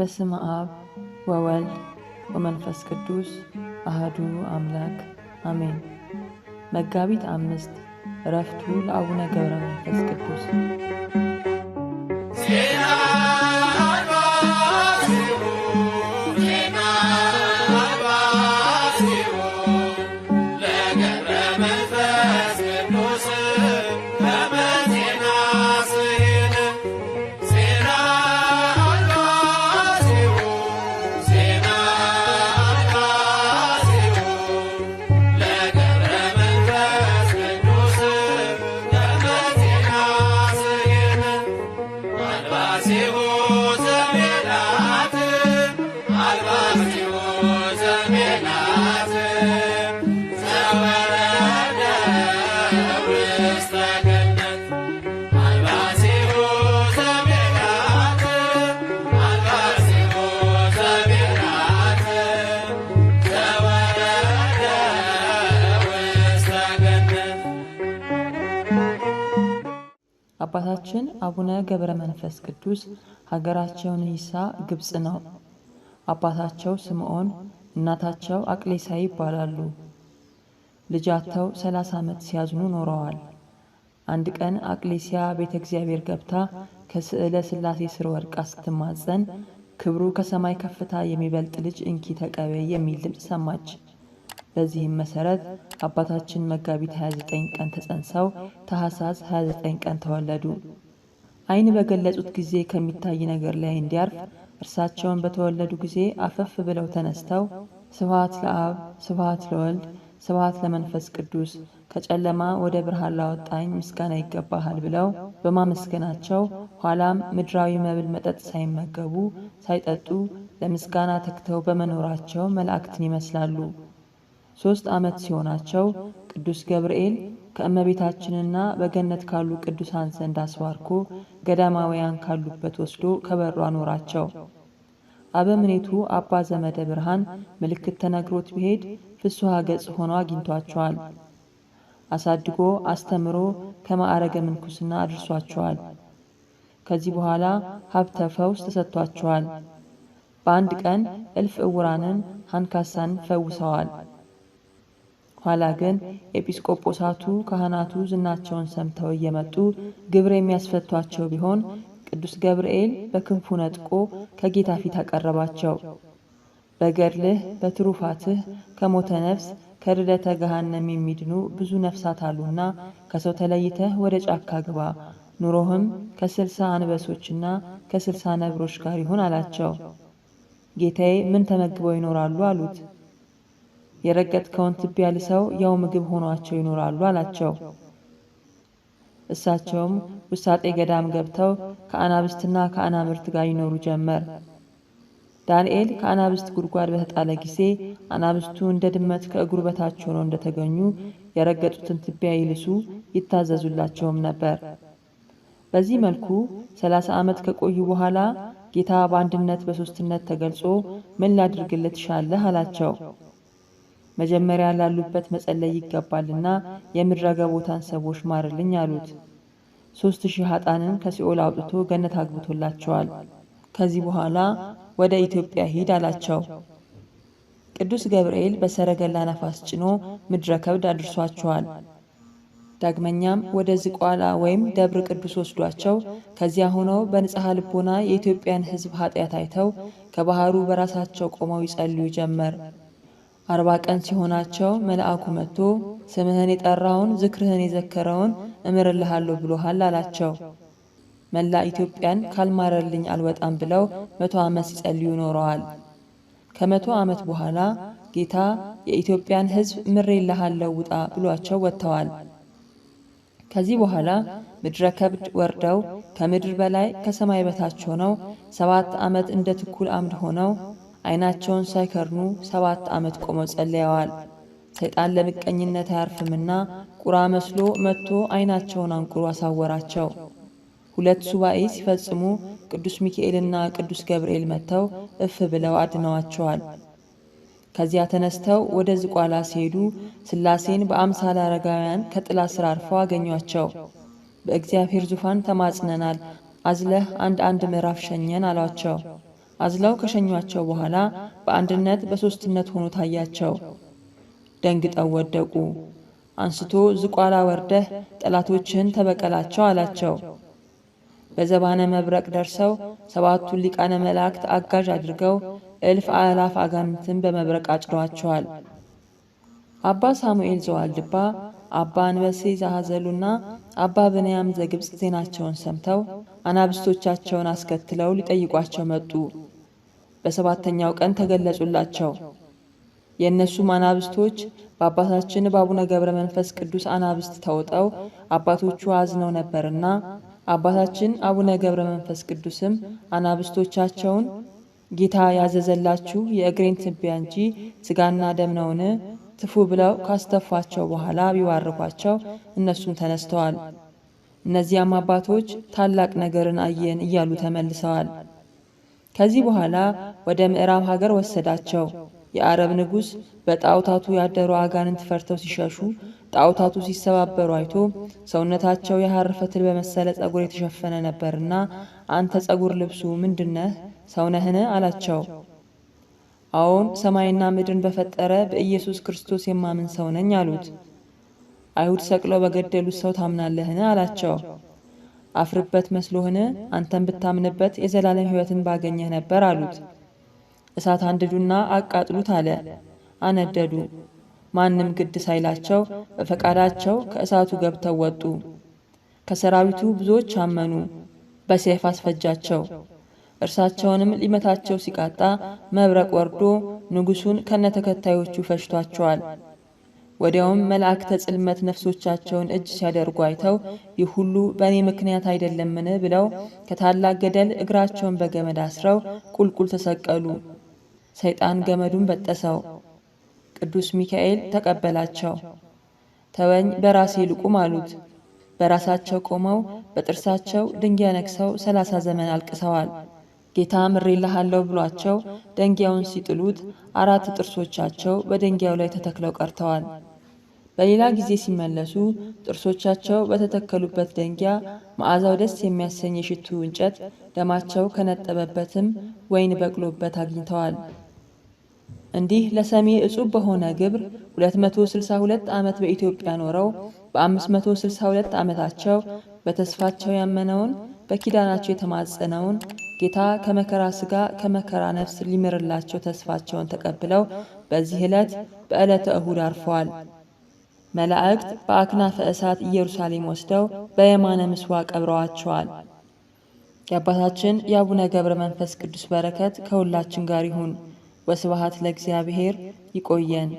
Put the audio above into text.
በስመ አብ ወወልድ ወመንፈስ ቅዱስ አህዱ አምላክ አሜን። መጋቢት 5 ዕረፍቱ ለአቡነ ገብረ መንፈስ ቅዱስ። አባታችን አቡነ ገብረ መንፈስ ቅዱስ ሀገራቸው ንይሳ ግብጽ ነው። አባታቸው ስምዖን እናታቸው አቅሌሳ ይባላሉ። ልጃቸው 30 ዓመት ሲያዝኑ ኖረዋል። አንድ ቀን አቅሌሲያ ቤተ እግዚአብሔር ገብታ ከስዕለ ሥላሴ ስር ወድቃ ስትማጸን ክብሩ ከሰማይ ከፍታ የሚበልጥ ልጅ እንኪ ተቀበይ የሚል ድምፅ ሰማች። በዚህም መሰረት አባታችን መጋቢት 29 ቀን ተጸንሰው ታኅሳስ 29 ቀን ተወለዱ። ዓይን በገለጹት ጊዜ ከሚታይ ነገር ላይ እንዲያርፍ እርሳቸውን በተወለዱ ጊዜ አፈፍ ብለው ተነስተው ስብሐት ለአብ ስብሐት ለወልድ ስብሐት ለመንፈስ ቅዱስ ከጨለማ ወደ ብርሃን ላወጣኝ ምስጋና ይገባሃል ብለው በማመስገናቸው ኋላም ምድራዊ መብል መጠጥ ሳይመገቡ ሳይጠጡ ለምስጋና ተግተው በመኖራቸው መላእክትን ይመስላሉ። 3 ዓመት ሲሆናቸው ቅዱስ ገብርኤል ከእመቤታችንና በገነት ካሉ ቅዱሳን ዘንድ አስባርኮ ገዳማውያን ካሉበት ወስዶ ከበሩ አኖራቸው። አበምኔቱ አባ ዘመደ ብርሃን ምልክት ተነግሮት ቢሄድ ፍስሐ ገጽ ሆኖ አግኝቷቸዋል። አሳድጎ አስተምሮ ከማዕረገ ምንኩስና አድርሷቸዋል። ከዚህ በኋላ ሀብተ ፈውስ ተሰጥቷቸዋል። በአንድ ቀን እልፍ ዕውራንን አንካሳን ፈውሰዋል። ኋላ ግን ኤጲስቆጶሳቱ ካህናቱ ዝናቸውን ሰምተው እየመጡ ግብር የሚያስፈቷቸው ቢሆን ቅዱስ ገብርኤል በክንፉ ነጥቆ ከጌታ ፊት አቀረባቸው። በገድልህ በትሩፋትህ ከሞተ ነፍስ ከርደተ ገሃነም የሚድኑ ብዙ ነፍሳት አሉና ከሰው ተለይተህ ወደ ጫካ ግባ፣ ኑሮህም ከ60 አንበሶችና ከ60 ነብሮች ጋር ይሁን አላቸው። ጌታዬ ምን ተመግበው ይኖራሉ አሉት። የረገጥከውን ትቢያ ልሰው ያው ምግብ ሆኗቸው ይኖራሉ አላቸው። እሳቸውም ውሳጤ ገዳም ገብተው ከአናብስትና ከአናብርት ጋር ይኖሩ ጀመር። ዳንኤል ከአናብስት ጉድጓድ በተጣለ ጊዜ አናብስቱ እንደ ድመት ከእግሩ በታች ሆነው እንደተገኙ የረገጡትን ትቢያ ይልሱ ይታዘዙላቸውም ነበር። በዚህ መልኩ 30 ዓመት ከቆዩ በኋላ ጌታ በአንድነት በሦስትነት ተገልጾ ምን ላድርግልህ ትሻለህ አላቸው። መጀመሪያ ላሉበት መጸለይ ይገባልና የምድረ ገቦታን ሰዎች ማርልኝ አሉት። 3000 ኃጥአንን ከሲኦል አውጥቶ ገነት አግብቶላቸዋል። ከዚህ በኋላ ወደ ኢትዮጵያ ሂድ አላቸው። ቅዱስ ገብርኤል በሰረገላ ነፋስ ጭኖ ምድረ ከብድ አድርሷቸዋል። ዳግመኛም ወደ ዝቋላ ወይም ደብረ ቅዱስ ወስዷቸው ከዚያ ሆነው በንጽሐ ልቦና የኢትዮጵያን ሕዝብ ኃጢአት አይተው ከባህሩ በራሳቸው ቆመው ይጸልዩ ጀመር። 40 ቀን ሲሆናቸው መልአኩ መጥቶ ስምህን የጠራውን ዝክርህን የዘከረውን እምርልሃለሁ ብሎሃል አላቸው። መላ ኢትዮጵያን ካልማረልኝ አልወጣም ብለው 100 ዓመት ሲጸልዩ ኖረዋል። ከ100 ዓመት በኋላ ጌታ የኢትዮጵያን ሕዝብ ምሬልሃለሁ ውጣ ብሏቸው ወጥተዋል። ከዚህ በኋላ ምድረ ከብድ ወርደው ከምድር በላይ ከሰማይ በታች ሆነው 7 ዓመት እንደ ትኩል አምድ ሆነው ዓይናቸውን ሳይከርኑ 7 ዓመት ቆመው ጸልየዋል። ሰይጣን ለምቀኝነት አያርፍምና ቁራ መስሎ መጥቶ ዓይናቸውን አንቁሮ አሳወራቸው። 2 ሱባኤ ሲፈጽሙ ቅዱስ ሚካኤልና ቅዱስ ገብርኤል መጥተው እፍ ብለው አድነዋቸዋል። ከዚያ ተነስተው ወደ ዝቋላ ሲሄዱ ሥላሴን በአምሳለ አረጋውያን ከጥላ ስር አርፈው አገኟቸው። በእግዚአብሔር ዙፋን ተማጽነናል፣ አዝለህ አንድ ምዕራፍ ሸኘን አሏቸው። አዝለው ከሸኟቸው በኋላ በአንድነት በሦስትነት ሆኖ ታያቸው። ደንግጠው ወደቁ። አንስቶ ዝቋላ ወርደህ ጠላቶችህን ተበቀላቸው አላቸው። በዘባነ መብረቅ ደርሰው ሰባቱን ሊቃነ መላእክት አጋዥ አድርገው እልፍ አእላፍ አጋንንትን በመብረቅ አጭደዋቸዋል። አባ ሳሙኤል ዘዋልድባ፣ አባ አንበሴ ዘሐዘሉና አባ ብንያም ዘግብፅ ዜናቸውን ሰምተው አናብስቶቻቸውን አስከትለው ሊጠይቋቸው መጡ። በሰባተኛው ቀን ተገለጹላቸው። የእነሱም አናብስቶች በአባታችን በአቡነ ገብረ መንፈስ ቅዱስ አናብስት ተውጠው አባቶቹ አዝነው ነበርና አባታችን አቡነ ገብረ መንፈስ ቅዱስም አናብስቶቻቸውን ጌታ ያዘዘላችሁ የእግሬን ትቢያ እንጂ ሥጋና ደም ነውን? ትፉ ብለው ካስተፏቸው በኋላ ቢባርኳቸው እነሱም ተነስተዋል። እነዚያም አባቶች ታላቅ ነገርን አየን እያሉ ተመልሰዋል። ከዚህ በኋላ ወደ ምዕራብ ሀገር ወሰዳቸው። የአረብ ንጉሥ በጣዖታቱ ያደሩ አጋንንት ፈርተው ሲሸሹ ጣዖታቱ ሲሰባበሩ አይቶ ሰውነታቸው የሐር ፈትል በመሰለ ጸጉር የተሸፈነ ነበርና አንተ ጸጉር ልብሱ ምንድነህ? ሰውነህን? አላቸው። አዎን ሰማይና ምድርን በፈጠረ በኢየሱስ ክርስቶስ የማምን ሰው ነኝ አሉት። አይሁድ ሰቅለው በገደሉት ሰው ታምናለህን? አላቸው። አፍርበት መስሎህን? አንተን ብታምንበት የዘላለም ሕይወትን ባገኘህ ነበር አሉት። እሳት አንድዱና አቃጥሉት አለ። አነደዱ። ማንም ግድ ሳይላቸው በፈቃዳቸው ከእሳቱ ገብተው ወጡ። ከሰራዊቱ ብዙዎች አመኑ። በሰይፍ አስፈጃቸው። እርሳቸውንም ሊመታቸው ሲቃጣ መብረቅ ወርዶ ንጉሡን ከነተከታዮቹ ፈጅቷቸዋል። ወዲያውም መላእክተ ጽልመት ነፍሶቻቸውን እጅ ሲያደርጉ አይተው ይህ ሁሉ በእኔ ምክንያት አይደለምን ብለው ከታላቅ ገደል እግራቸውን በገመድ አስረው ቁልቁል ተሰቀሉ። ሰይጣን ገመዱን በጠሰው። ቅዱስ ሚካኤል ተቀበላቸው። ተወኝ በራሴ ልቁም አሉት። በራሳቸው ቆመው በጥርሳቸው ድንጋይ ነክሰው 30 ዘመን አልቅሰዋል። ጌታ ምሬልሃለሁ ብሏቸው ደንጊያውን ሲጥሉት 4 ጥርሶቻቸው በደንጊያው ላይ ተተክለው ቀርተዋል። በሌላ ጊዜ ሲመለሱ ጥርሶቻቸው በተተከሉበት ደንጊያ መዓዛው ደስ የሚያሰኝ የሽቱ እንጨት ደማቸው ከነጠበበትም ወይን በቅሎበት አግኝተዋል። እንዲህ ለሰሚ እጹብ በሆነ ግብር 262 ዓመት በኢትዮጵያ ኖረው በ562 ዓመታቸው በተስፋቸው ያመነውን በኪዳናቸው የተማጸነውን ጌታ ከመከራ ሥጋ ከመከራ ነፍስ ሊምርላቸው ተስፋቸውን ተቀብለው በዚህ ዕለት በዕለተ እሁድ አርፈዋል። መላእክት በአክናፈ እሳት ኢየሩሳሌም ወስደው በየማነ ምስዋ ቀብረዋቸዋል። የአባታችን የአቡነ ገብረ መንፈስ ቅዱስ በረከት ከሁላችን ጋር ይሁን። ወስብሐት ለእግዚአብሔር። ይቆየን።